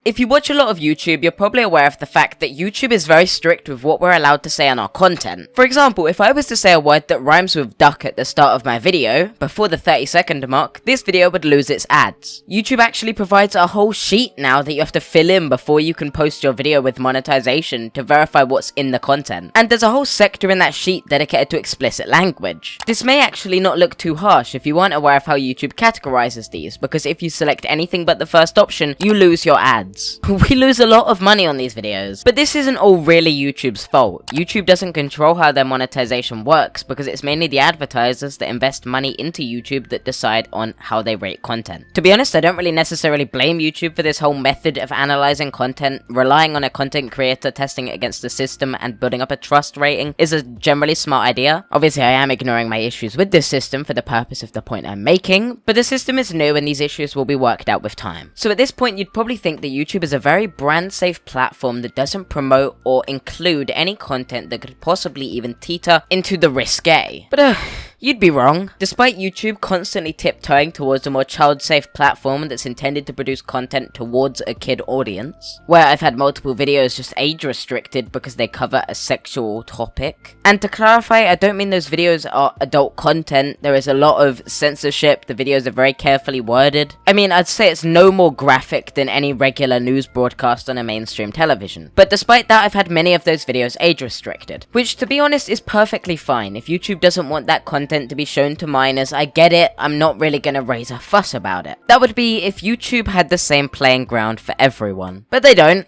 If you watch a lot of YouTube, you're probably aware of the fact that YouTube is very strict with what we're allowed to say on our content. For example, if I was to say a word that rhymes with duck at the start of my video, before the 30-second mark, this video would lose its ads. YouTube actually provides a whole sheet now that you have to fill in before you can post your video with monetization to verify what's in the content. And there's a whole sector in that sheet dedicated to explicit language. This may actually not look too harsh if you aren't aware of how YouTube categorizes these, because if you select anything but the first option, you lose your ads. We lose a lot of money on these videos. But this isn't all really YouTube's fault. YouTube doesn't control how their monetization works, because it's mainly the advertisers that invest money into YouTube that decide on how they rate content. To be honest, I don't really necessarily blame YouTube for this whole method of analyzing content. Relying on a content creator, testing it against the system, and building up a trust rating is a generally smart idea. Obviously, I am ignoring my issues with this system for the purpose of the point I'm making, but the system is new and these issues will be worked out with time. So at this point, you'd probably think that YouTube is a very brand-safe platform that doesn't promote or include any content that could possibly even teeter into the risque. But you'd be wrong. Despite YouTube constantly tiptoeing towards a more child-safe platform that's intended to produce content towards a kid audience, where I've had multiple videos just age-restricted because they cover a sexual topic. And to clarify, I don't mean those videos are adult content. There is a lot of censorship. The videos are very carefully worded. I mean, I'd say it's no more graphic than any regular news broadcast on a mainstream television. But despite that, I've had many of those videos age-restricted, which, to be honest, is perfectly fine. If YouTube doesn't want that content to be shown to minors, I get it. I'm not really gonna raise a fuss about it. That would be if YouTube had the same playing ground for everyone. But they don't.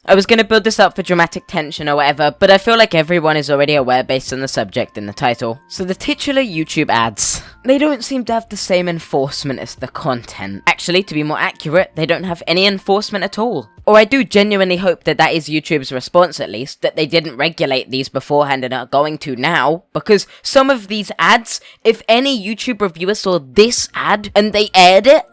I was gonna build this up for dramatic tension or whatever, but I feel like everyone is already aware based on the subject in the title. So the titular YouTube ads. They don't seem to have the same enforcement as the content. Actually, to be more accurate, they don't have any enforcement at all. Or I do genuinely hope that that is YouTube's response at least, that they didn't regulate these beforehand and are going to now, because some of these ads, if any YouTube reviewer saw this ad and they aired it,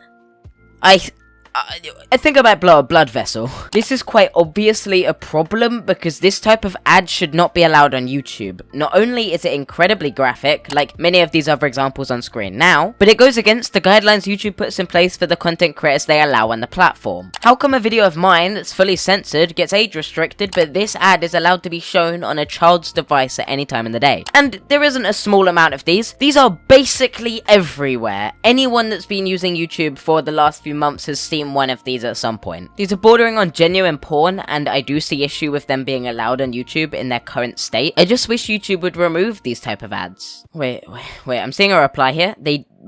I think I might blow a blood vessel. This is quite obviously a problem because this type of ad should not be allowed on YouTube. Not only is it incredibly graphic, like many of these other examples on screen now, but it goes against the guidelines YouTube puts in place for the content creators they allow on the platform. How come a video of mine that's fully censored gets age restricted, but this ad is allowed to be shown on a child's device at any time in the day? And there isn't a small amount of these. These are basically everywhere. Anyone that's been using YouTube for the last few months has seen one of these at some point. These are bordering on genuine porn, and I do see issue with them being allowed on YouTube in their current state. I just wish YouTube would remove these type of ads. Wait, I'm seeing a reply here.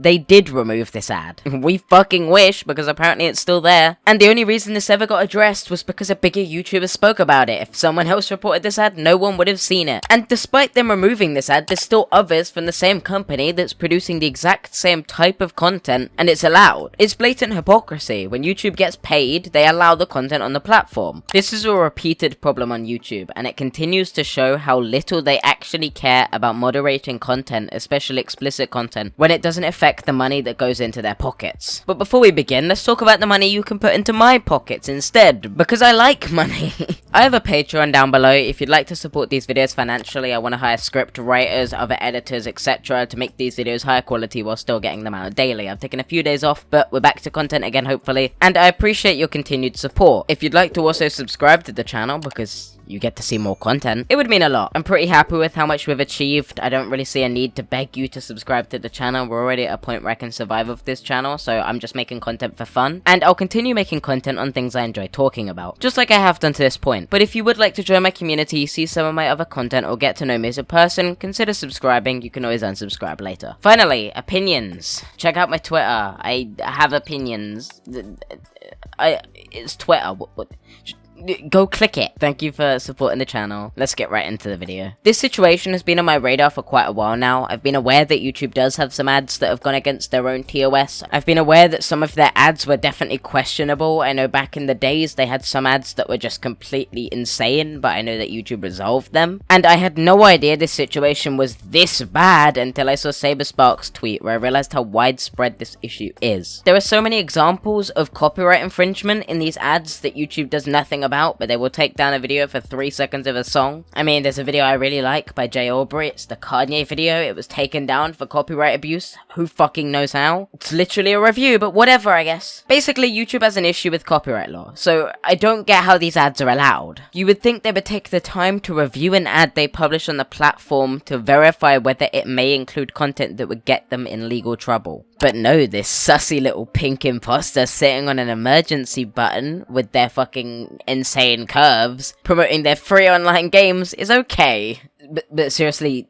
They did remove this ad. We fucking wish, because apparently it's still there. And the only reason this ever got addressed was because a bigger YouTuber spoke about it. If someone else reported this ad, no one would have seen it. And despite them removing this ad, there's still others from the same company that's producing the exact same type of content, and it's allowed. It's blatant hypocrisy. When YouTube gets paid, they allow the content on the platform. This is a repeated problem on YouTube, and it continues to show how little they actually care about moderating content, especially explicit content, when it doesn't affect the money that goes into their pockets. But before we begin, let's talk about the money you can put into my pockets instead, because I like money. I have a Patreon down below. If you'd like to support these videos financially, I want to hire script writers, other editors, etc. to make these videos higher quality while still getting them out daily. I've taken a few days off, but we're back to content again hopefully, and I appreciate your continued support. If you'd like to also subscribe to the channel, because you get to see more content, it would mean a lot. I'm pretty happy with how much we've achieved. I don't really see a need to beg you to subscribe to the channel. We're already at a point where I can survive with this channel, so I'm just making content for fun. And I'll continue making content on things I enjoy talking about, just like I have done to this point. But if you would like to join my community, see some of my other content, or get to know me as a person, consider subscribing. You can always unsubscribe later. Finally, opinions. Check out my Twitter. I have opinions. It's Twitter. What? Go click it. Thank you for supporting the channel. Let's get right into the video. This situation has been on my radar for quite a while now. I've been aware that YouTube does have some ads that have gone against their own TOS. I've been aware that some of their ads were definitely questionable. I know back in the days they had some ads that were just completely insane, but I know that YouTube resolved them. And I had no idea this situation was this bad until I saw SaberSpark's tweet, where I realized how widespread this issue is. There are so many examples of copyright infringement in these ads that YouTube does nothing about, but they will take down a video for 3 seconds of a song. I mean, there's a video I really like by Jay Aubrey. It's the Kanye video. It was taken down for copyright abuse. Who fucking knows how? It's literally a review, but whatever, I guess. Basically, YouTube has an issue with copyright law, so I don't get how these ads are allowed. You would think they would take the time to review an ad they publish on the platform to verify whether it may include content that would get them in legal trouble. But no, this sussy little pink imposter sitting on an emergency button with their fucking insane curves promoting their free online games is okay. But seriously,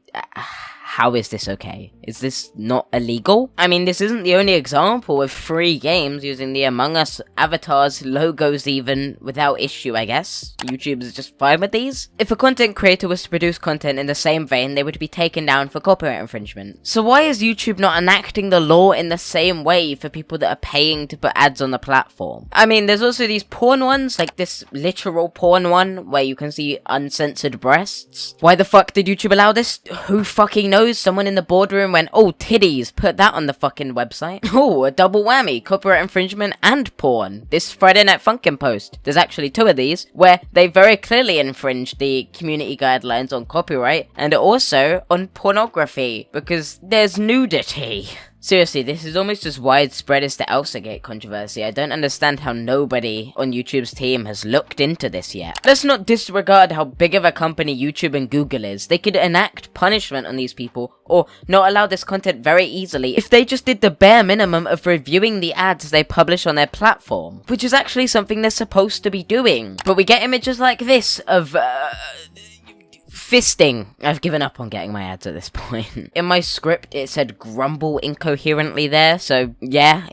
how is this okay? Is this not illegal? I mean, this isn't the only example of free games using the Among Us avatars, logos even, without issue, I guess. YouTube is just fine with these. If a content creator was to produce content in the same vein, they would be taken down for copyright infringement. So why is YouTube not enacting the law in the same way for people that are paying to put ads on the platform? I mean, there's also these porn ones, like this literal porn one, where you can see uncensored breasts. Why the fuck did YouTube allow this? Who fucking knows? Someone in the boardroom went, oh, titties, put that on the fucking website. Oh, a double whammy, copyright infringement and porn. This Friday Night Funkin' post, there's actually 2 of these, where they very clearly infringed the community guidelines on copyright, and also on pornography, because there's nudity. Seriously, this is almost as widespread as the Elsagate controversy. I don't understand how nobody on YouTube's team has looked into this yet. Let's not disregard how big of a company YouTube and Google is. They could enact punishment on these people, or not allow this content very easily, if they just did the bare minimum of reviewing the ads they publish on their platform, which is actually something they're supposed to be doing. But we get images like this of, fisting. I've given up on getting my ads at this point. In my script, it said grumble incoherently there, so yeah,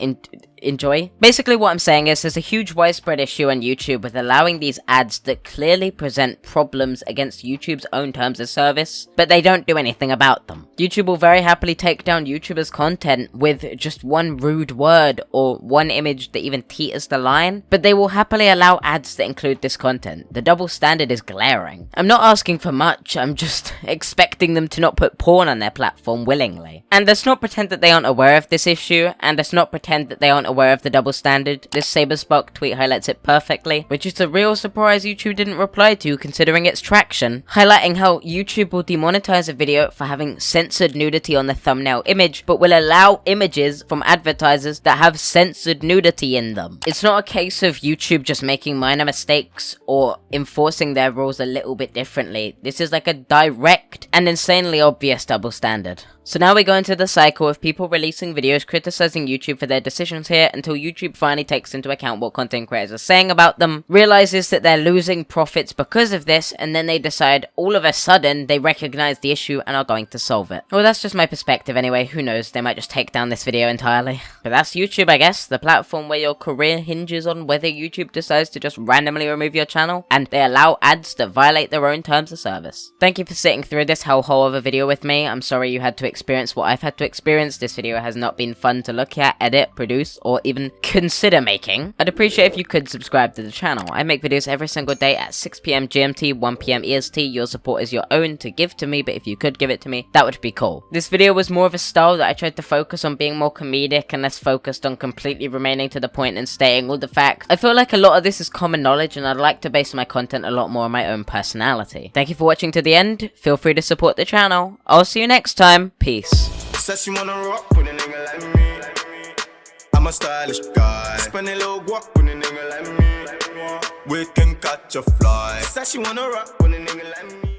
enjoy. Basically what I'm saying is there's a huge widespread issue on YouTube with allowing these ads that clearly present problems against YouTube's own terms of service, but they don't do anything about them. YouTube will very happily take down YouTubers' content with just one rude word or one image that even teeters the line, but they will happily allow ads that include this content. The double standard is glaring. I'm not asking for much, I'm just expecting them to not put porn on their platform willingly. And let's not pretend that they aren't aware of this issue, and let's not pretend that they aren't aware of the double standard. This Saberspark tweet highlights it perfectly, which is a real surprise YouTube didn't reply to considering its traction, highlighting how YouTube will demonetize a video for having censored nudity on the thumbnail image, but will allow images from advertisers that have censored nudity in them. It's not a case of YouTube just making minor mistakes or enforcing their rules a little bit differently. This is like a direct and insanely obvious double standard. So now we go into the cycle of people releasing videos criticizing YouTube for their decisions here until YouTube finally takes into account what content creators are saying about them, realizes that they're losing profits because of this, and then they decide all of a sudden they recognize the issue and are going to solve it. Well, that's just my perspective anyway, who knows, they might just take down this video entirely. But that's YouTube, I guess, the platform where your career hinges on whether YouTube decides to just randomly remove your channel, and they allow ads that violate their own terms of service. Thank you for sitting through this hellhole of a video with me. I'm sorry you had to experience what I've had to experience. This video has not been fun to look at, edit, produce, or even consider making. I'd appreciate if you could subscribe to the channel. I make videos every single day at 6 PM GMT, 1 PM EST. Your support is your own to give to me, but if you could give it to me, that would be cool. This video was more of a style that I tried to focus on being more comedic and less focused on completely remaining to the point and stating all the facts. I feel like a lot of this is common knowledge, and I'd like to base my content a lot more on my own personality. Thank you for watching to the end. Feel free to support the channel. I'll see you next time. Peace. Says she wanna rock with a nigga like me. I'm a stylish guy. Spend a little guap with a nigga like me. We can catch a fly. Says she wanna rock with a nigga like me.